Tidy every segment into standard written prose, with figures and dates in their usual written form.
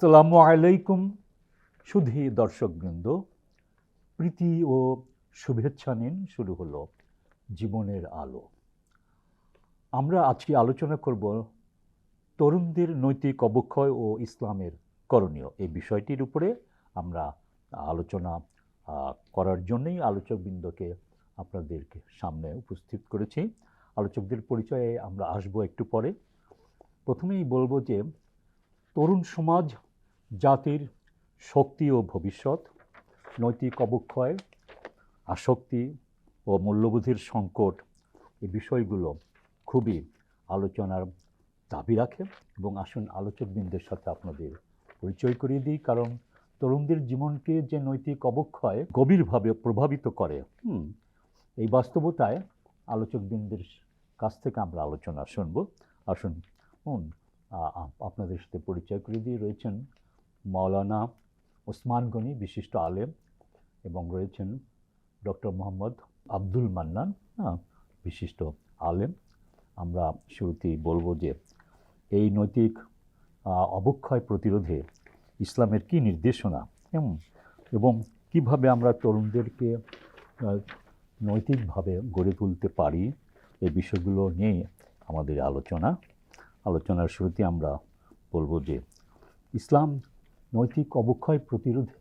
আসসালামু আলাইকুম সুধী দর্শকবৃন্দ, প্রীতি ও শুভেচ্ছা নিন। শুরু হলো জীবনের আলো। আমরা আজকে আলোচনা করব তরুণদের নৈতিক অবক্ষয় ও ইসলামের করণীয় এই বিষয়টির উপরে। আমরা আলোচনা করার জন্যই আলোচকবৃন্দকে আপনাদেরকে সামনে উপস্থিত করেছি। আলোচকদের পরিচয়ে আমরা আসবো একটু পরে। প্রথমেই বলবো যে তরুণ সমাজ জাতির শক্তি ও ভবিষ্যৎ। নৈতিক অবক্ষয়, আসক্তি ও মূল্যবোধের সংকট এই বিষয়গুলো খুবই আলোচনার দাবি রাখে এবং আসুন আলোচকবৃন্দের সাথে আপনাদের পরিচয় করিয়ে দিই। কারণ তরুণদের জীবনকে যে নৈতিক অবক্ষয় গভীরভাবে প্রভাবিত করে, এই বাস্তবতায় আলোচকবৃন্দের কাছ থেকে আমরা আলোচনা শুনব। আসুন আপনাদের সাথে পরিচয় করিয়ে দিয়ে রয়েছেন মাওলানা ওসমান গনি, বিশিষ্ট আলেম, এবং রয়েছেন ডক্টর মোহাম্মদ আব্দুল মান্নান, বিশিষ্ট আলেম। আমরা শুরুতেই বলবো যে এই নৈতিক অবক্ষয় প্রতিরোধে ইসলামের কি নির্দেশনা এবং কিভাবে আমরা তরুণদেরকে নৈতিকভাবে গড়ে তুলতে পারি, এই বিষয়গুলো নিয়ে আমাদের আলোচনার শুরুতে আমরা বলবো যে ইসলাম নৈতিক অবক্ষয় প্রতিরোধে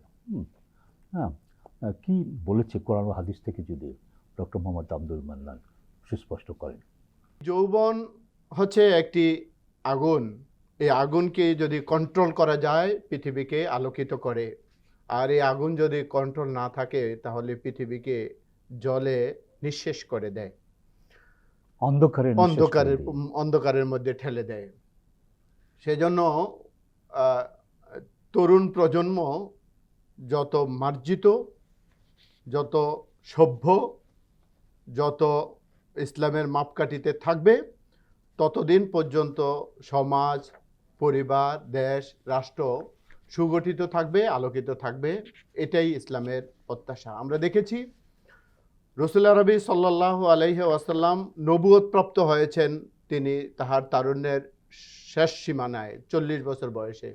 কি বলেছে কোরআন ও হাদিস থেকে, যদি ডক্টর মোহাম্মদ আব্দুল মান্নান সুস্পষ্ট করেন। যৌবন হচ্ছে একটি আগুন। এই আগুনকে যদি কন্ট্রোল করা যায় পৃথিবীকে আলোকিত করে, আর এই আগুন যদি কন্ট্রোল না থাকে তাহলে পৃথিবীকে জলে নিঃশেষ করে দেয়, অন্ধকারের মধ্যে ঠেলে দেয়। সেজন্য তরুণ প্রজন্ম যত মার্জিত, যত সভ্য, যত ইসলামের মাপকাঠিতে থাকবে, ততদিন পর্যন্ত সমাজ, পরিবার, দেশ, রাষ্ট্র সুগঠিত থাকবে, আলোকিত থাকবে। এটাই ইসলামের প্রত্যাশা। আমরা দেখেছি রাসূলুল্লাহ নবী সাল্লাল্লাহু আলাইহি ওয়াসাল্লাম নবুয়ত প্রাপ্ত হয়েছেন তিনি তাহার তারুণ্যের শেষ সীমানায় 40 বছর বয়সে,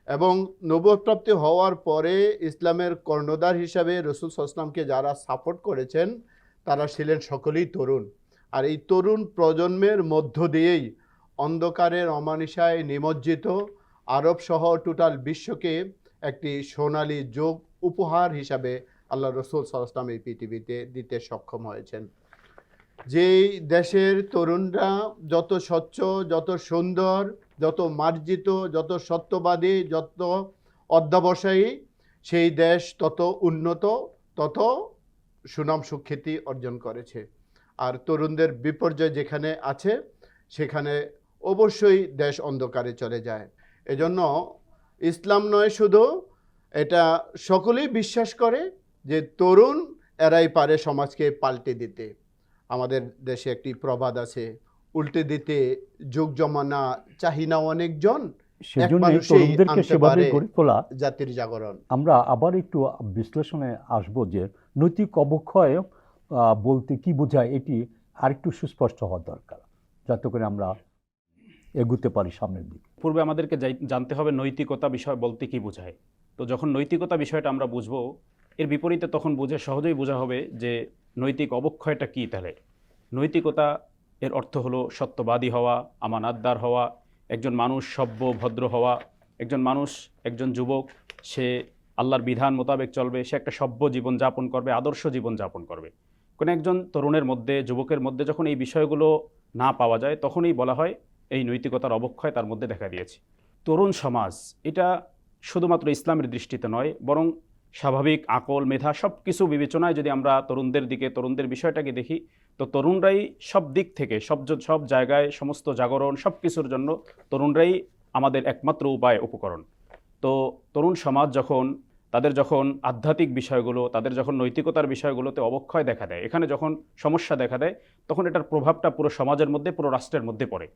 এবং নবুয়ত প্রাপ্তি হওয়ার পরে ইসলামের কর্ণধার হিসাবে রাসূল সাল্লাল্লাহু আলাইহি ওয়াসাল্লামকে যারা সাপোর্ট করেছেন তারা ছিলেন সকলেই তরুণ। আর এই তরুণ প্রজন্মের মধ্য দিয়েই অন্ধকারের অমানিসায় নিমজ্জিত আরব সহ টোটাল বিশ্বকে একটি সোনালী যুগ উপহার হিসাবে আল্লাহ রাসূল সাল্লাল্লাহু আলাইহি ওয়াসাল্লাম এই পৃথিবীতে দিতে সক্ষম হয়েছেন। যেই দেশের তরুণরা যত স্বচ্ছ, যত সুন্দর, যত মার্জিত, যত সত্যবাদী, যত অধ্যবসায়ী, সেই দেশ তত উন্নত, তত সুনাম সুখ্যাতি অর্জন করেছে। আর তরুণদের বিপর্যয় যেখানে আছে সেখানে অবশ্যই দেশ অন্ধকারে চলে যায়। এজন্য ইসলাম নয় শুধু, এটা সকলেই বিশ্বাস করে যে তরুণ এরাই পারে সমাজকে পাল্টে দিতে। আমাদের দেশে একটি প্রবাদ আছে, উল্টে দিতে যুগ জমানা চাহিনা অনেকজন, জাতির জাগরণ। আমরা আবার একটু বিশ্লেষণে আসবো যে নৈতিক অবক্ষয় বলতে কি বোঝায়, এটি আরেকটু সুস্পষ্ট হওয়া দরকার যাতে করে আমরা এগুতে পারি সামনের দিকে। পূর্বে আমাদেরকে জানতে হবে নৈতিকতা বিষয় বলতে কি বোঝায়। তো যখন নৈতিকতা বিষয়টা আমরা বুঝবো, এর বিপরীতে তখন সহজেই বোঝা হবে যে নৈতিক অবক্ষয়টা কী। তাহলে নৈতিকতা এর অর্থ হলো সত্যবাদী হওয়া, আমানতদার হওয়া, একজন মানুষ সভ্য ভদ্র হওয়া, একজন যুবক সে আল্লাহর বিধান মোতাবেক চলবে, সে একটা সভ্য জীবনযাপন করবে, আদর্শ জীবনযাপন করবে। কোনো একজন তরুণের মধ্যে, যুবকের মধ্যে যখন এই বিষয়গুলো না পাওয়া যায়, তখনই বলা হয় এই নৈতিকতার অবক্ষয় তার মধ্যে দেখা দিয়েছে। তরুণ সমাজ এটা শুধুমাত্র ইসলামের দৃষ্টিতে নয়, বরং স্বাভাবিক আকল, মেধা সব কিছু বিবেচনায় যদি আমরা তরুণদের বিষয়টাকে দেখি, তো তরুণরাই সব দিক থেকে, সব জায়গায়, সমস্ত জাগরণ সব কিছুর জন্য তরুণরাই আমাদের একমাত্র উপকরণ। তো তরুণ সমাজ তাদের যখন আধ্যাত্মিক বিষয়গুলো, তাদের যখন নৈতিকতার বিষয়গুলোতে অবক্ষয় দেখা দেয়, এখানে যখন সমস্যা দেখা দেয়, তখন এটার প্রভাবটা পুরো সমাজের মধ্যে, পুরো রাষ্ট্রের মধ্যে পড়ে।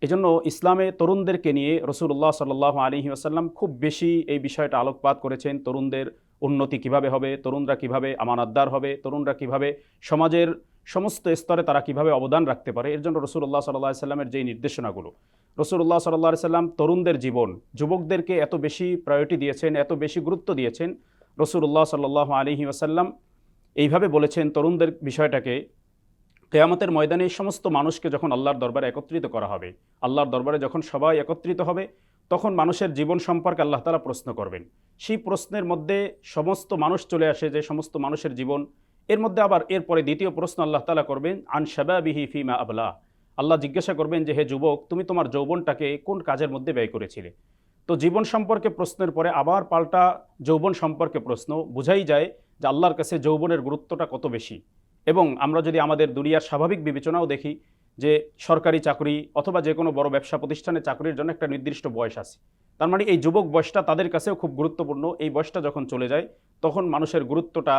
এজন্য ইসলামে তরুণদেরকে নিয়ে রাসূলুল্লাহ সাল্লাল্লাহু আলাইহি ওয়াসাল্লাম খুব বেশি এই বিষয়টা আলোকপাত করেছেন। তরুণদের উন্নতি কিভাবে হবে, তরুণরা কিভাবে আমানতদার হবে, তরুণরা কিভাবে সমাজের সমস্ত স্তরে তারা কিভাবে অবদান রাখতে পারে, এর জন্য রাসূলুল্লাহ সাল্লাল্লাহু আলাইহি ওয়াসাল্লামের যেই নির্দেশনাগুলো, রাসূলুল্লাহ সাল্লাল্লাহু আলাইহি সাল্লাম তরুণদের জীবন, যুবকদেরকে এত বেশি প্রায়োরিটি দিয়েছেন, এত বেশি গুরুত্ব দিয়েছেন। রাসূলুল্লাহ সাল্লাল্লাহু আলাইহি ওয়াসাল্লাম এইভাবে বলেছেন তরুণদের বিষয়টাকে, কিয়ামতের ময়দানে সমস্ত মানুষকে যখন আল্লাহর দরবারে একত্রিত করা হবে, আল্লাহর দরবারে যখন সবাই একত্রিত হবে, তখন মানুষের জীবন সম্পর্কে আল্লাহ তাআলা প্রশ্ন করবেন। সেই প্রশ্নের মধ্যে সমস্ত মানুষ চলে আসে, যে সমস্ত মানুষের জীবন, এর মধ্যে আবার এরপরে দ্বিতীয় প্রশ্ন আল্লাহ তাআলা করবেন, আন শাবাবিহি ফিমা আবলা। আল্লাহ জিজ্ঞাসা করবেন যে, হে যুবক, তুমি তোমার যৌবনটাকে কোন কাজের মধ্যে ব্যয় করেছিলে। তো জীবন সম্পর্কে প্রশ্নের পরে আবার পাল্টা যৌবন সম্পর্কে প্রশ্ন, বোঝাই যায় যে আল্লাহর কাছে যৌবনের গুরুত্বটা কত বেশি। এবং আমরা যদি আমাদের দুনিয়ার স্বাভাবিক বিবেচনাও দেখি, যে সরকারি চাকরি অথবা যে কোনো বড় ব্যবসা প্রতিষ্ঠানে চাকরির জন্য একটা নির্দিষ্ট বয়স আছে। তার মানে এই যুবক বয়সটা তাদের কাছেও খুব গুরুত্বপূর্ণ। এই বয়সটা যখন চলে যায়, তখন মানুষের গুরুত্বটা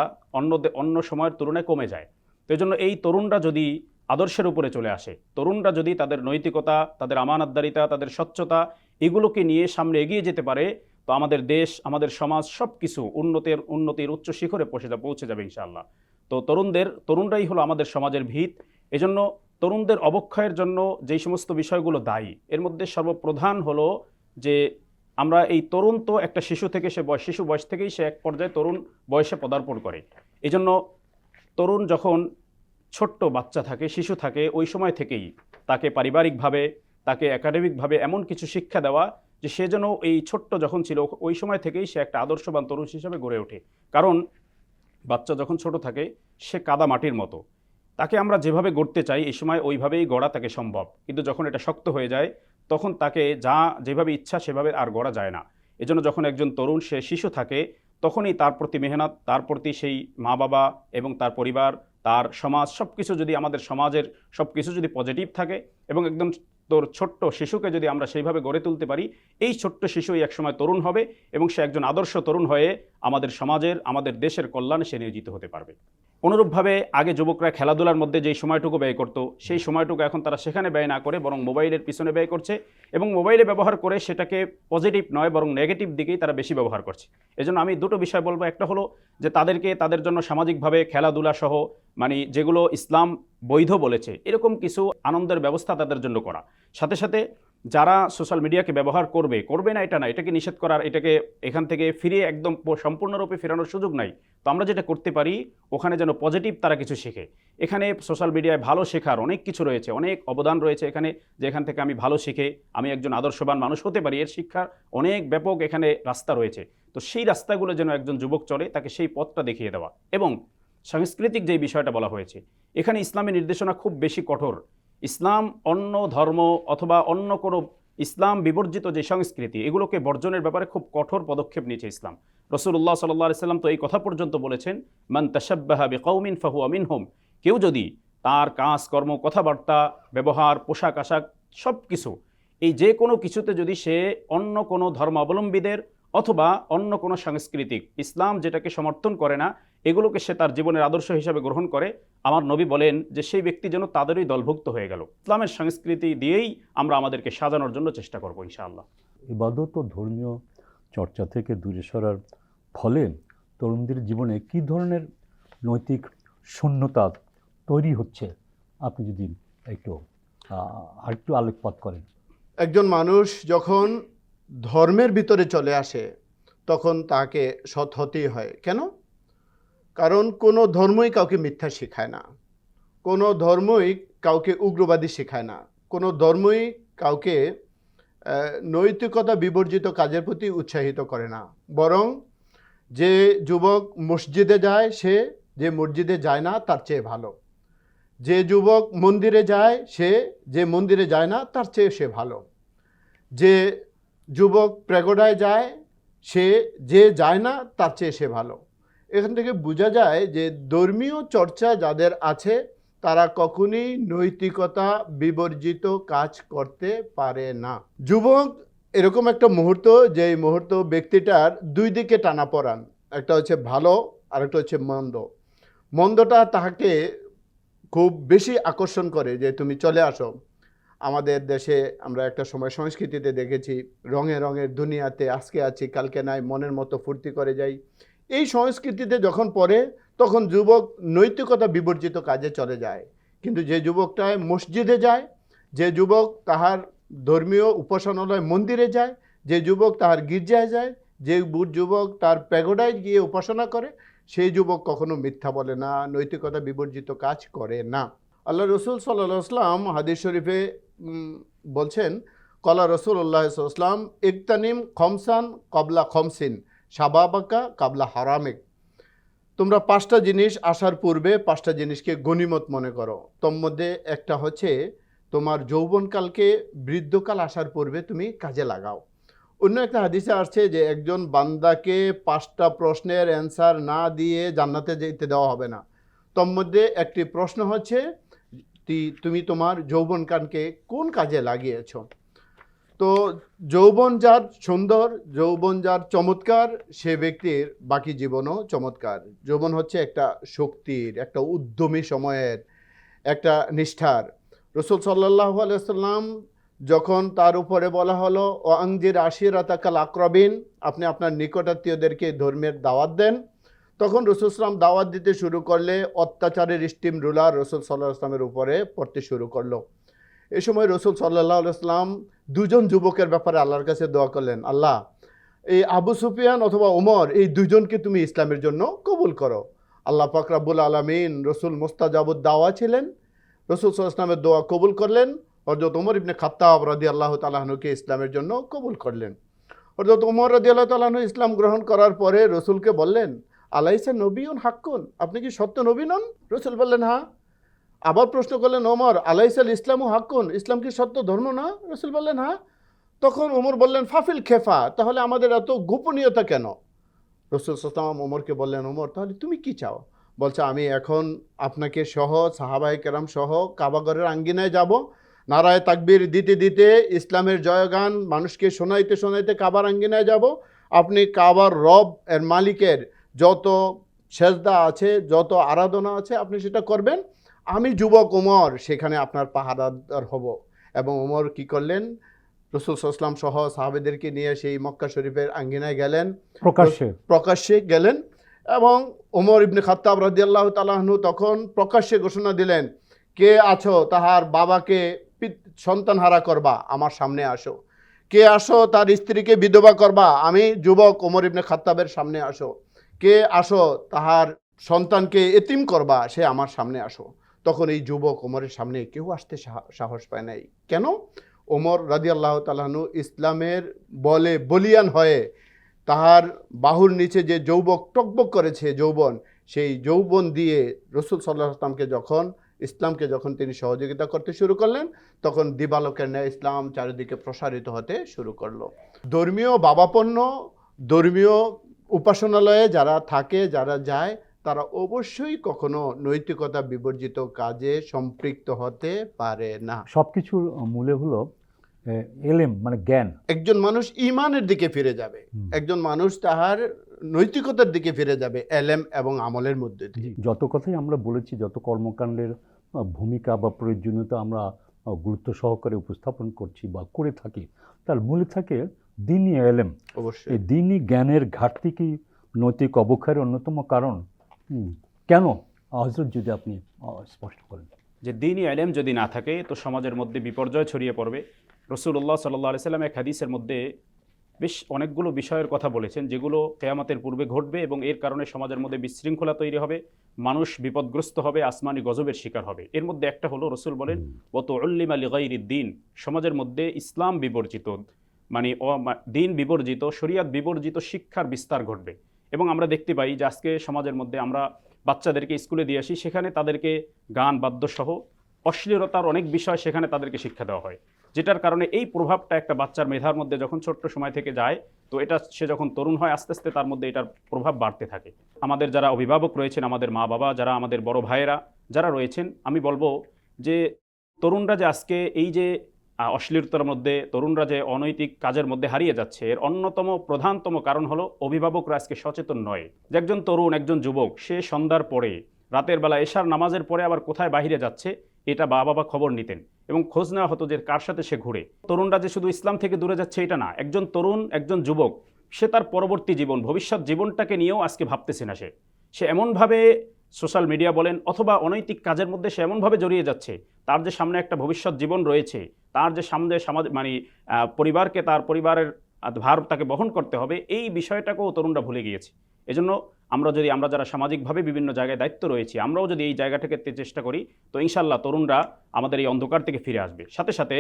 অন্য সময়ের তুলনায় কমে যায়। তো এই জন্য এই তরুণরা যদি আদর্শের উপরে চলে আসে, তরুণরা যদি তাদের নৈতিকতা, তাদের আমানতদারিতা, তাদের স্বচ্ছতা, এগুলোকে নিয়ে সামনে এগিয়ে যেতে পারে, তো আমাদের দেশ, আমাদের সমাজ সব কিছু উন্নতির উচ্চ শিখরে পৌঁছে যাবে ইনশাআল্লাহ। তো তরুণরাই হলো আমাদের সমাজের ভিত। এজন্য তরুণদের অবক্ষয়ের জন্য যেই সমস্ত বিষয়গুলো দায়ী, এর মধ্যে সর্বপ্রধান হলো যে আমরা এই তরুণ, তো একটা শিশু থেকে শিশু বয়স থেকেই সে এক পর্যায়ে তরুণ বয়সে পদার্পণ করে। এজন্য তরুণ যখন ছোট্ট বাচ্চা থাকে, শিশু থাকে, ওই সময় থেকেই তাকে পারিবারিকভাবে, তাকে একাডেমিকভাবে এমন কিছু শিক্ষা দেওয়া যে সে যেন এই ছোট্ট যখন ছিল ওই সময় থেকেই সে একটা আদর্শবান তরুণ হিসেবে গড়ে ওঠে। কারণ বাচ্চা যখন ছোট থাকে, সে কাদা মাটির মতো, তাকে আমরা যেভাবে গড়তে চাই এই সময় ওইভাবেই গড়া তাকে সম্ভব। কিন্তু যখন এটা শক্ত হয়ে যায়, তখন তাকে যেভাবে ইচ্ছা সেভাবে আর গড়া যায় না। এজন্য যখন একজন তরুণ, সে শিশু থাকে, তখনই তার প্রতি মেহনত, তার প্রতি সেই মা বাবা এবং তার পরিবার, তার সমাজ, সব কিছু যদি, আমাদের সমাজের সব কিছু যদি পজিটিভ থাকে, এবং একদম ছোট্ট শিশুকে যদি আমরা সেইভাবে গড়ে তুলতে পারি, এই ছোট্ট শিশুই একসময় তরুণ হবে এবং সে একজন আদর্শ তরুণ হয়ে আমাদের সমাজের, আমাদের দেশের কল্যাণে সে নিয়োজিত হতে পারবে। অনুরূপভাবে আগে যুবকরা খেলাধুলার মধ্যে যেই সময়টুকু ব্যয় করতো, সেই সময়টুকু এখন তারা সেখানে ব্যয় না করে বরং মোবাইলের পিছনে ব্যয় করছে, এবং মোবাইলে ব্যবহার করে সেটাকে পজিটিভ নয় বরং নেগেটিভ দিকেই তারা বেশি ব্যবহার করছে। এজন্য আমি দুটো বিষয় বলবো। একটা হলো যে তাদের জন্য সামাজিকভাবে খেলাধুলা সহ, মানে যেগুলো ইসলাম বৈধ বলেছে, এরকম কিছু আনন্দের ব্যবস্থা তাদের জন্য করা। সাথে সাথে যারা সোশ্যাল মিডিয়াকে ব্যবহার করবে না এটা না, এটাকে নিষেধ করার, এটাকে এখান থেকে ফিরিয়ে একদম সম্পূর্ণরূপে ফেরানোর সুযোগ নাই। তো আমরা যেটা করতে পারি, ওখানে যেন পজিটিভ তারা কিছু শেখে। এখানে সোশ্যাল মিডিয়ায় ভালো শেখার অনেক কিছু রয়েছে, অনেক অবদান রয়েছে এখানে, যেখান থেকে আমি ভালো শিখে আমি একজন আদর্শবান মানুষ হতে পারি। এর শিক্ষার অনেক ব্যাপক এখানে রাস্তা রয়েছে। তো সেই রাস্তাগুলো যেন একজন যুবক চলে, তাকে সেই পথটা দেখিয়ে দেওয়া। এবং সাংস্কৃতিক যে বিষয়টা বলা হয়েছে, এখানে ইসলামী নির্দেশনা খুব বেশি কঠোর। ইসলাম অন্য ধর্ম অথবা অন্য কোনো ইসলাম বিবর্জিত যে সংস্কৃতি, এগুলোকে বর্জনের ব্যাপারে খুব কঠোর পদক্ষেপ নিয়েছে ইসলাম। রাসূলুল্লাহ সাল্লাল্লাহু আলাইহি সাল্লাম তো এই কথা পর্যন্ত বলেছেন, মান তাশাব্বাহা বিকাউমিন ফাহুয়া মিনহুম। কেউ যদি তার কাজ কর্ম, কথাবার্তা, ব্যবহার, পোশাক আশাক সব কিছু, এই যে কোনো কিছুতে যদি সে অন্য কোনো ধর্মাবলম্বীদের অথবা অন্য কোনো সাংস্কৃতিক, ইসলাম যেটাকে সমর্থন করে না, এগুলোকে সে তার জীবনের আদর্শ হিসাবে গ্রহণ করে, আমার নবী বলেন যে সেই ব্যক্তি যেন তাদেরই দলভুক্ত হয়ে গেল। ইসলামের সংস্কৃতি দিয়েই আমরা আমাদেরকে সাজানোর জন্য চেষ্টা করবো ইনশাআল্লাহ। ইবাদত ও ধর্মীয় চর্চা থেকে দূরে সরার ফলে তরুণদের জীবনে কী ধরনের নৈতিক শূন্যতা তৈরি হচ্ছে, আপনি যদি আরেকটু আলোকপাত করেন। একজন মানুষ যখন ধর্মের ভিতরে চলে আসে, তখন তাকে সৎ হতেই হয়। কেন? কারণ কোনো ধর্মই কাউকে মিথ্যা শেখায় না, কোনো ধর্মই কাউকে উগ্রবাদী শেখায় না, কোনো ধর্মই কাউকে নৈতিকতা বিবর্জিত কাজের প্রতি উৎসাহিত করে না। বরং যে যুবক মসজিদে যায়, সে যে মসজিদে যায় না তার চেয়ে ভালো। যে যুবক মন্দিরে যায়, সে যে মন্দিরে যায় না তার চেয়ে সে ভালো। যে যুবক প্যাগোডায় যায়, সে যে যায় না তার চেয়ে সে ভালো। এখান থেকে বোঝা যায় যে ধর্মীয় চর্চা যাদের আছে, তারা কখনই নৈতিকতা বিবর্জিত কাজ করতে পারে না। যুবক এরকম একটা মুহূর্ত, যে মুহূর্ত ব্যক্তিটার দুই দিকে টানাপোড়েন, একটা হচ্ছে ভালো আর একটা হচ্ছে মন্দ। মন্দটা তাহাকে খুব বেশি আকর্ষণ করে যে তুমি চলে আসো। আমাদের দেশে আমরা একটা সময় সংস্কৃতিতে দেখেছি, রঙে রঙের দুনিয়াতে আজকে আছি কালকে নাই, মনের মতো ফুর্তি করে যাই। এই সংস্কৃতিতে যখন পড়ে, তখন যুবক নৈতিকতা বিবর্জিত কাজে চলে যায়। কিন্তু যে যুবকটায় মসজিদে যায়, যে যুবক তাহার ধর্মীয় উপাসনালয় মন্দিরে যায়, যে যুবক তাহার গির্জায় যায়, যে যুবক তার প্যাগোডায় গিয়ে উপাসনা করে, সেই যুবক কখনো মিথ্যা বলে না, নৈতিকতা বিবর্জিত কাজ করে না। আল্লাহ রসুল সাল্লাল্লাহু আলাইহি ওয়াসাল্লাম হাদিস শরীফে বলছেন, কলা রসুল্লাহ সাল্লাম ইকতানিম খমসান কবলা খমসিন শাবাবাকা কাবলা হারামেক। তোমরা 5টা জিনিস আসার পূর্বে 5টা জিনিসকে গনিমত মনে করো। তোর মধ্যে একটা হচ্ছে তোমার যৌবনকালকে বৃদ্ধকাল আসার পূর্বে তুমি কাজে লাগাও। অন্য একটা হাদিসে আসছে যে একজন বান্দাকে 5টা প্রশ্নের অ্যান্সার না দিয়ে জান্নাতে যেতে দেওয়া হবে না। তোর মধ্যে একটি প্রশ্ন হচ্ছে তুমি তোমার যৌবনকালকে কোন কাজে লাগিয়েছ। তো যৌবন যার সুন্দর, যৌবন যার চমৎকার, সে ব্যক্তির বাকি জীবনও চমৎকার। যৌবন হচ্ছে একটা শক্তির, একটা উদ্যমী সময়ের, একটা নিষ্ঠার। রসুল সাল্লাল্লাহু আলাইহি ওয়াসাল্লাম যখন তার উপরে বলা হলো ও আংজির আশিরাতাকাল আকরাবিন, আপনি আপনার নিকটাত্মীয়দেরকে ধর্মের দাওয়াত দেন, তখন রসুল সাল্লাম দাওয়াত দিতে শুরু করলে অত্যাচারের স্টিম রুলার রসুল সাল্লাল্লাহু আলাইহি ওয়াসাল্লামের উপরে পড়তে শুরু করলো। এই সময় রসুল সাল্লাল্লাহু আলাইহি ওয়াসাল্লাম 2জন যুবকের ব্যাপারে আল্লাহর কাছে দোয়া করলেন, আল্লাহ এই আবু সুফিয়ান অথবা ওমর, এই 2জনকে তুমি ইসলামের জন্য কবুল করো। আল্লাহ পাক রব্বুল আলামিন রসুল মুস্তাজাবুদ দাওয়া ছিলেন, রসুল সাল্লাল্লাহু আলাইহি ওয়াসাল্লামের দোয়া কবুল করলেন। হযরত ওমর ইবনে খাত্তাব রাদিয়াল্লাহু তাআলা আনহুকে ইসলামের জন্য কবুল করলেন। হযরত ওমর রাদিয়াল্লাহু তাআলা আনহু ইসলাম গ্রহণ করার পরে রসুলকে বললেন, আলাইসা নবিয়ুন হাক্কুন, আপনি কি সত্য নবী নন? রসুল বললেন হ্যাঁ। আবার প্রশ্ন করলেন ওমর, আলাইসাল ইসলামু হাক্কুন, ইসলাম কি সত্য ধর্ম না? রসুল বললেন হ্যাঁ। তখন ওমর বললেন ফাফিল খেফা, তাহলে আমাদের এত গোপনীয়তা কেন? রসুল সাল্লাল্লাহু ওমরকে বললেন, ওমর তাহলে তুমি কি চাও? বলছে আমি এখন আপনাকে সহ সাহাবায়ে কেরাম সহ কাবাগরের আঙ্গিনায় যাব, নারায়ে তাকবীর দিতে দিতে ইসলামের জয়গান মানুষকে শোনাইতে শোনাইতে কাবার আঙ্গিনায় যাব। আপনি কাবার রব এর মালিকের যত সেজদা আছে, যত আরাধনা আছে, আপনি সেটা করবেন। আমি যুবক ওমর সেখানে আপনার পাহারাদার হব। এবং ওমর কি করলেন? রসুল সাল্লাল্লাহু আলাইহি ওয়াসাল্লাম সহ সাহাবেদেরকে নিয়ে সেই মক্কা শরীফের আঙ্গিনায় গেলেন, প্রকাশ্যে গেলেন। এবং ওমর ইবনে খাত্তাব রাদিয়াল্লাহু তাআলা আনহু তখন প্রকাশ্যে ঘোষণা দিলেন, কে আছো তাহার বাবাকে সন্তানহারা করবা, আমার সামনে আসো। কে আসো তার স্ত্রীকে বিধবা করবা, আমি যুবক ওমর ইবনে খাত্তাবের সামনে আসো। কে আসো তাহার সন্তানকে এতিম করবা, সে আমার সামনে আসো। তখন এই যুবক ওমরের সামনে কেউ আসতে সাহস পায় নাই। কেন? ওমর রাদিয়াল্লাহু তাআলা আনহু ইসলামের বলে বলিয়ান হয়ে তাহার বাহুর নিচে যে যৌবক টকবক করেছে যৌবন, সেই যৌবন দিয়ে রসুল সাল্লাল্লাহু আলাইহি ওয়াসাল্লামকে ইসলামকে যখন তিনি সহযোগিতা করতে শুরু করলেন, তখন দিবালোকের ন্যায় ইসলাম চারিদিকে প্রসারিত হতে শুরু করলো। ধর্মীয় ভাবাপন্ন, ধর্মীয় উপাসনালয়ে যারা থাকে, যারা যায়, তারা অবশ্যই কখনো নৈতিকতা বিবর্জিত কাজে সম্পৃক্ত হতে পারে না। সবকিছুর মূলে হলো এলেম, মানে জ্ঞান। একজন মানুষ ঈমানের দিকে ফিরে যাবে, একজন মানুষ তাহার নৈতিকতার দিকে ফিরে যাবে এলেম এবং আমলের মধ্যে দিয়ে। যত কথাই আমরা বলেছি, যত কর্মকাণ্ডের ভূমিকা বা প্রয়োজনীয়তা আমরা গুরুত্ব সহকারে উপস্থাপন করছি বা করে থাকি, তার মূলে থাকে দ্বীনি এলেম। অবশ্যই এই দ্বীনি জ্ঞানের ঘাটতি কি নৈতিক অবক্ষয়ের অন্যতম কারণ? কেন হযরত যদি আপনি স্পষ্ট করেন। যে দ্বীনি ইলম যদি না থাকে তো সমাজের মধ্যে বিপর্যয় ছড়িয়ে পড়বে। রাসূলুল্লাহ সাল্লাল্লাহু আলাইহি সাল্লাম এক হাদিসের মধ্যে বেশ অনেকগুলো বিষয়ের কথা বলেছেন, যেগুলো কিয়ামতের পূর্বে ঘটবে এবং এর কারণে সমাজের মধ্যে বিশৃঙ্খলা তৈরি হবে, মানুষ বিপদগ্রস্ত হবে, আসমানি গজবের শিকার হবে। এর মধ্যে একটা হলো, রসুল বলেন ওয়াত উল্লিমা লিগাইরিদ্দিন, সমাজের মধ্যে ইসলাম বিবর্জিত, মানে দিন বিবর্জিত, শরিয়াত বিবর্জিত শিক্ষার বিস্তার ঘটবে। এবং আমরা দেখতে পাই যে আজকে সমাজের মধ্যে আমরা বাচ্চাদেরকে স্কুলে দিয়ে আসি, সেখানে তাদেরকে গান বাদ্যসহ অশ্লীলতার অনেক বিষয় সেখানে তাদেরকে শিক্ষা দেওয়া হয়, যেটার কারণে এই প্রভাবটা একটা বাচ্চার মেধার মধ্যে যখন ছোট্ট সময় থেকে যায়, তো এটা সে যখন তরুণ হয় আস্তে আস্তে তার মধ্যে এটার প্রভাব বাড়তে থাকে। আমাদের যারা অভিভাবক রয়েছেন, আমাদের মা বাবা, যারা আমাদের বড় ভাইয়েরা যারা রয়েছেন, আমি বলবো যে তরুণরা যে আজকে এই যে অশ্লীলতার মধ্যে, তরুণরা যে অনৈতিক কাজের মধ্যে হারিয়ে যাচ্ছে, এর অন্যতম প্রধানতম কারণ হলো অভিভাবকরা আজকে সচেতন নয়। যে একজন তরুণ, একজন যুবক, সে সন্ধ্যার পরে, রাতের বেলা এশার নামাজের পরে আবার কোথায় বাহিরে যাচ্ছে, এটা বাবা খবর নিতেন এবং খোঁজ নেওয়া হতো যে কার সাথে সে ঘুরে। তরুণরা যে শুধু ইসলাম থেকে দূরে যাচ্ছে এটা না, একজন তরুণ, একজন যুবক, সে তার পরবর্তী জীবন, ভবিষ্যৎ জীবনটাকে নিয়েও আজকে ভাবতেছে না। সে এমনভাবে সোশ্যাল মিডিয়া বলেন অথবা অনৈতিক কাজের মধ্যে সে এমনভাবে জড়িয়ে যাচ্ছে, তার যে সামনে একটা ভবিষ্যৎ জীবন রয়েছে, তার যে সামনে পরিবারকে, তার পরিবারের ভার তাকে বহন করতে হবে, এই বিষয়টাকেও তরুণরা ভুলে গিয়েছে। এজন্য আমরা যারা সামাজিকভাবে বিভিন্ন জায়গায় দায়িত্ব রয়েছি, আমরাও যদি এই জায়গাটাকে চেষ্টা করি, তো ইনশাল্লাহ তরুণরা আমাদের এই অন্ধকার থেকে ফিরে আসবে। সাথে সাথে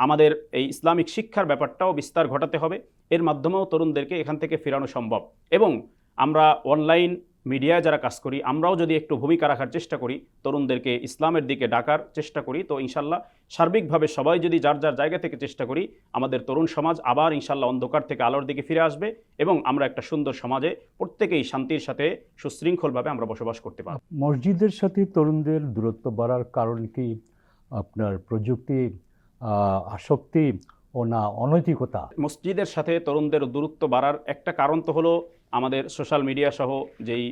আমাদের এই ইসলামিক শিক্ষার ব্যাপারটাও বিস্তার ঘটাতে হবে, এর মাধ্যমেও তরুণদেরকে এখান থেকে ফেরানো সম্ভব। এবং আমরা অনলাইন মিডিয়ায় যারা কাজ করি, আমরাও যদি একটু ভূমিকা রাখার চেষ্টা করি, তরুণদেরকে ইসলামের দিকে ডাকার চেষ্টা করি, তো ইনশাল্লাহ সার্বিকভাবে সবাই যদি যার যার জায়গা থেকে চেষ্টা করি, আমাদের তরুণ সমাজ আবার ইনশাল্লাহ অন্ধকার থেকে আলোর দিকে ফিরে আসবে এবং আমরা একটা সুন্দর সমাজে প্রত্যেকেই শান্তির সাথে সুশৃঙ্খলভাবে আমরা বসবাস করতে পারব। মসজিদের সাথে তরুণদের দূরত্ব বাড়ার কারণ কি আপনার প্রযুক্তি, আসক্তি ও না অনৈতিকতা? মসজিদের সাথে তরুণদের দূরত্ব বাড়ার একটা কারণ তো হলো আমাদের সোশ্যাল মিডিয়া সহ যেই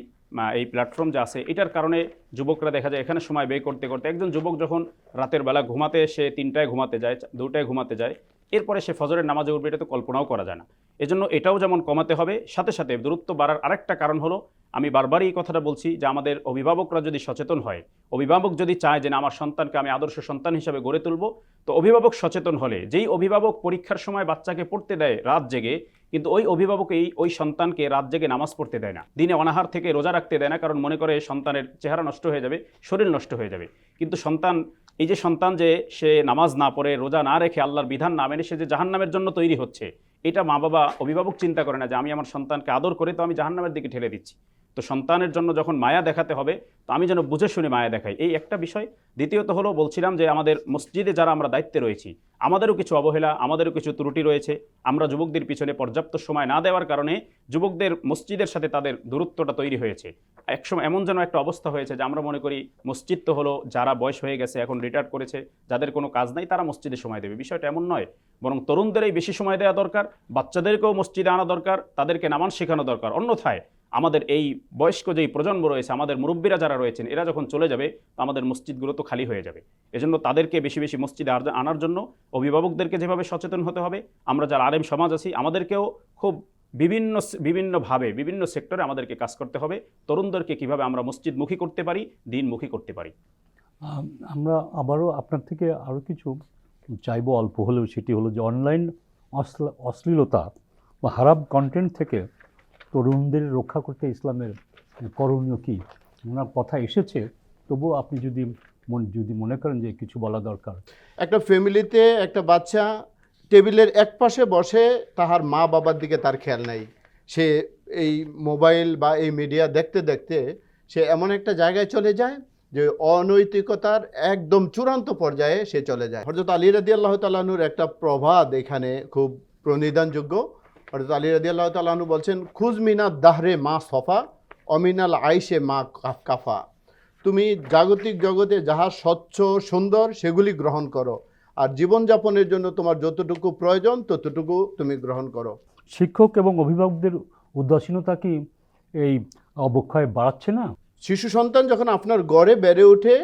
এই প্ল্যাটফর্ম যে আছে, এটার কারণে যুবকরা দেখা যায় এখানে সময় ব্যয় করতে করতে, একজন যুবক যখন রাতের বেলা ঘুমাতে, সে 3টায় ঘুমাতে যায়, 2টায় ঘুমাতে যায়, এরপরে সে ফজরের নামাজে উঠবে, এটা তো কল্পনাও করা যায় না। এজন্য এটাও যেমন কমাতে হবে, সাথে সাথে দূরত্ব বাড়ার আরেকটা কারণ হলো, আমি বারবারই এই কথাটা বলছি যে আমাদের অভিভাবকরা যদি সচেতন হয়, অভিভাবক যদি চায় যে না আমার সন্তানকে আমি আদর্শ সন্তান হিসাবে গড়ে তুলব, তো অভিভাবক সচেতন হলে, যেই অভিভাবক পরীক্ষার সময় বাচ্চাকে পড়তে দেয় রাত জেগে, কিন্তু ওই অভিভাবক ওই সন্তানকে রাত জেগে নামাজ পড়তে দেয় না, দিনে অনাহার থেকে রোজা রাখতে দেয় না, কারণ মনে করে সন্তানের চেহারা নষ্ট হয়ে যাবে, শরীর নষ্ট হয়ে যাবে। কিন্তু সন্তান যে সে নামাজ না পড়ে, রোজা না রেখে, আল্লাহর বিধান না মেনে সে যে জাহান্নামের জন্য তৈরি হচ্ছে, এটা মা বাবা অভিভাবক চিন্তা করে না যে আমি আমার সন্তানকে আদর করে তো আমি জাহান্নামের দিকে ঠেলে দিচ্ছি। তো সন্তানের জন্য যখন মায়া দেখাতে হবে, তো আমি যেন বুঝে শুনে মায়া দেখাই, এই একটা বিষয়। দ্বিতীয়ত হলো, বলছিলাম যে আমাদের মসজিদে যারা আমরা দায়িত্বে রয়েছি, আমাদেরও কিছু অবহেলা, আমাদেরও কিছু ত্রুটি রয়েছে। আমরা যুবকদের পিছনে পর্যাপ্ত সময় না দেওয়ার কারণে যুবকদের মসজিদের সাথে তাদের দূরত্বটা তৈরি হয়েছে। একসময় এমন যেন একটা অবস্থা হয়েছে যে আমরা মনে করি মসজিদ তো হলো যারা বয়স হয়ে গেছে, এখন রিটায়ার করেছে, যাদের কোনো কাজ নাই, তারা মসজিদে সময় দেবে। বিষয়টা এমন নয়, বরং তরুণদেরই বেশি সময় দেওয়া দরকার, বাচ্চাদেরকেও মসজিদে আনা দরকার, তাদেরকে নামাজ শেখানো দরকার। অন্যথায় আমাদের এই বয়স্ক যেই প্রজন্ম রয়েছে, আমাদের মুরব্বীরা যারা রয়েছেন, এরা যখন চলে যাবে, তো আমাদের মসজিদগুলো তো খালি হয়ে যাবে। এজন্য তাদেরকে বেশি বেশি মসজিদে আনার জন্য অভিভাবকদেরকে যেভাবে সচেতন হতে হবে, আমরা যারা আলেম সমাজ আছি, আমাদেরকেও খুব বিভিন্নভাবে বিভিন্ন সেক্টরে আমাদেরকে কাজ করতে হবে। তরুণদেরকে কিভাবে আমরা মসজিদমুখী করতে পারি, দিনমুখী করতে পারি। আমরা আবারও আপনার থেকে আরও কিছু চাইবো, অল্প হলেও। সেটি হলো যে অনলাইন অশ্লীলতা বা খারাপ কন্টেন্ট থেকে তরুণদের রক্ষা করতে ইসলামের করণীয় কী? ওনার কথা এসেছে, তবুও আপনি যদি মনে করেন যে কিছু বলা দরকার। একটা ফ্যামিলিতে একটা বাচ্চা টেবিলের এক পাশে বসে, তাহার মা বাবার দিকে তার খেয়াল নাই, সে এই মোবাইল বা এই মিডিয়া দেখতে দেখতে সে এমন একটা জায়গায় চলে যায় যে অনৈতিকতার একদম চূড়ান্ত পর্যায়ে সে চলে যায়। হযরত আলী রাদিয়াল্লাহু তাআলা আনহুর একটা প্রবাদ এখানে খুব প্রণিধানযোগ্য। হযরত আলী রাদিয়াল্লাহু তাআলা আনহু বলছেন, খুজ মিনাদ দাহরে মা সফা অমিনাল আইশে মা কাফা। তুমি জাগতিক জগতে যাহা স্বচ্ছ সুন্দর সেগুলি গ্রহণ করো, আর জীবনযাপনের জন্য তোমার যতটুকু প্রয়োজন ততটুকু তুমি গ্রহণ করো। শিক্ষক এবং অভিভাবকদের উদাসীনতা কি এই অবক্ষয় বাড়াচ্ছে না? শিশু সন্তান যখন আপনার গড়ে বেড়ে ওঠে,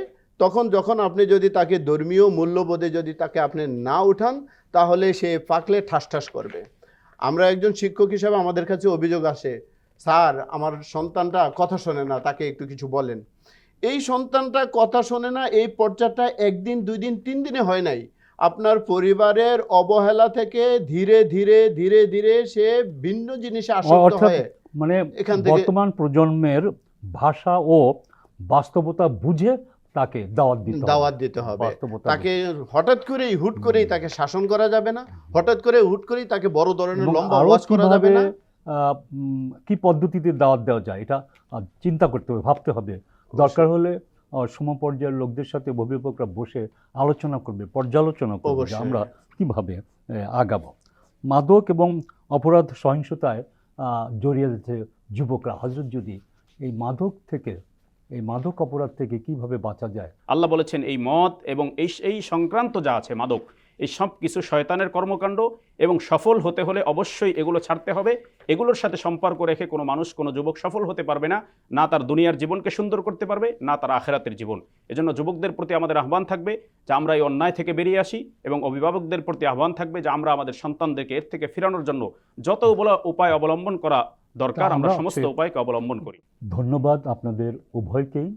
যখন আপনি যদি তাকে ধর্মীয় মূল্যবোধে যদি তাকে আপনি না উঠান, তাহলে সে পাকলে ঠাস ঠাস করবে। আমরা একজন শিক্ষক হিসাবে আমাদের কাছে অভিযোগ আসে, স্যার আমার সন্তানটা কথা শোনে না, তাকে একটু কিছু বলেন। এই সন্তানটা কথা শোনে না, এই পর্যায়টা 1 দিন 2 দিন 3 দিনে হয় নাই। আপনার পরিবারের অবহেলা থেকে ধীরে ধীরে ধীরে ধীরে সে ভিন্ন জিনিসে আসক্ত হয়। মানে বর্তমান প্রজন্মের ভাষা ও বাস্তবতা বুঝে তাকে দাওয়াত দিতে হবে। তাকে হঠাৎ করেই হুট করেই তাকে শাসন করা যাবে না, হঠাৎ করে হুট করেই তাকে বড় ধরনের লম্বা আওয়াজ করা যাবে না। কি পদ্ধতিতে দাওয়াত দেওয়া যায়, এটা চিন্তা করতে হবে, ভাবতে হবে। দরকার হলে সমপর্যায়ের লোকদের সাথে অভিভাবকরা বসে আলোচনা করবে, পর্যালোচনা করবে যে আমরা কিভাবে আগাবো। মাদক এবং অপরাধ সহিংসতায় জড়িয়ে যাচ্ছে যুবকরা। হযরত, যদি এই মাদক অপরাধ থেকে কিভাবে বাঁচা যায়? আল্লাহ বলেছেন এই মদ এবং এই সংক্রান্ত যা আছে মাদক, এই সব কিছু শয়তানের কর্মকাণ্ড, এবং সফল হতে হলে অবশ্যই এগুলো ছাড়তে হবে। এগুলোর সাথে সম্পর্ক রেখে কোনো মানুষ, কোনো যুবক সফল হতে পারবে না, না তার দুনিয়ার জীবনকে সুন্দর করতে পারবে, না তার আখিরাতের জীবন। এজন্য যুবকদের প্রতি আমাদের আহ্বান থাকবে যে আমরা এই অন্যায় থেকে বেরিয়ে আসি, এবং অভিভাবকদের প্রতি আহ্বান থাকবে যে আমরা আমাদের সন্তানদেরকে এর থেকে ফেরানোর জন্য যত উপায় অবলম্বন করা দরকার আমরা সমস্ত উপায়কে অবলম্বন করি। ধন্যবাদ আপনাদের উভয়কেই।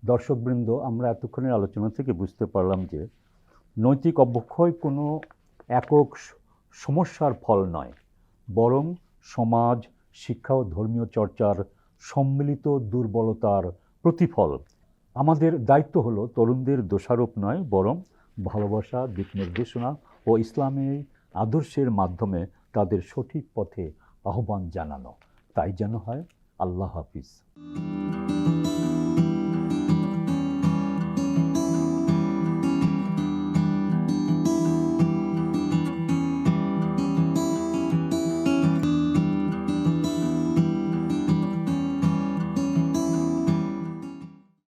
দর্শকবৃন্দ, আমরা এতক্ষণের আলোচনা থেকে বুঝতে পারলাম যে নৈতিক অবক্ষয় কোনো একক সমস্যার ফল নয়, বরং সমাজ, শিক্ষা ও ধর্মীয় চর্চার সম্মিলিত দুর্বলতার প্রতিফল। আমাদের দায়িত্ব হলো তরুণদের দোষারোপ নয়, বরং ভালোবাসা, দিক নির্দেশনা ও ইসলামের আদর্শের মাধ্যমে তাদের সঠিক পথে আহ্বান জানানো। তাই যেন হয়। আল্লাহ হাফিজ।